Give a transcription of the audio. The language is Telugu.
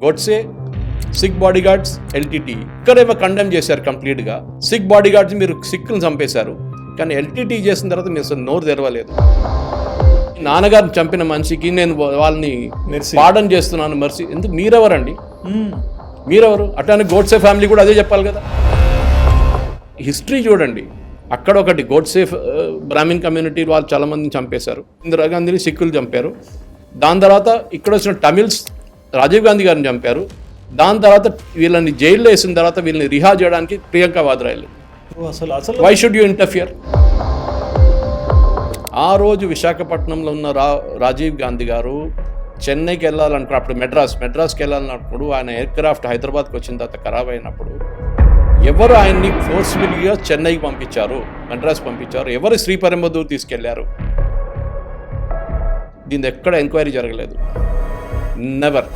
గోడ్సే, సిక్ బాడీ గార్డ్స్, ఎల్టీటీ ఇక్కడేమో కండెమ్ చేశారు కంప్లీట్గా. సిక్ బాడీ గార్డ్స్ మీరు సిక్ను చంపేశారు, కానీ ఎల్టీటీ చేసిన తర్వాత మీరు అసలు నోరు తెరవలేదు. నాన్నగారిని చంపిన మనిషికి నేను వాళ్ళని పార్డన్ చేస్తున్నాను మర్సి, ఎందుకు? మీరెవరండి? మీరెవరు? అట్లానే గోడ్సే ఫ్యామిలీ కూడా అదే చెప్పాలి కదా. హిస్టరీ చూడండి, అక్కడ ఒకటి గోడ్సే బ్రాహ్మిన్ కమ్యూనిటీ వాళ్ళు చాలా మందిని చంపేశారు, ఇందిరాగాంధీని సిక్కులు చంపారు. దాని తర్వాత ఇక్కడ వచ్చిన తమిళ్స్ రాజీవ్ గాంధీ గారిని చంపారు. దాని తర్వాత వీళ్ళని జైల్లో వేసిన తర్వాత వీళ్ళని రిహా చేయడానికి ప్రియాంక వాద్రా వెళ్ళింది. Why should you interfere? ఆ రోజు విశాఖపట్నంలో ఉన్న రాజీవ్ గాంధీ గారు చెన్నైకి వెళ్ళాలనుకున్నప్పుడు, అప్పుడు మెడ్రాస్కి వెళ్ళాలన్నప్పుడు ఆయన ఎయిర్ క్రాఫ్ట్ హైదరాబాద్కి వచ్చిన తర్వాత ఖరాబ్ అయినప్పుడు ఎవరు ఆయన్ని ఫోర్స్ఫుల్గా చెన్నైకి పంపించారు, మెడ్రాస్ పంపించారు? ఎవరు శ్రీపెరంబదూర్ తీసుకెళ్లారు? దీని ఎక్కడ ఎంక్వైరీ జరగలేదు. నెవర్.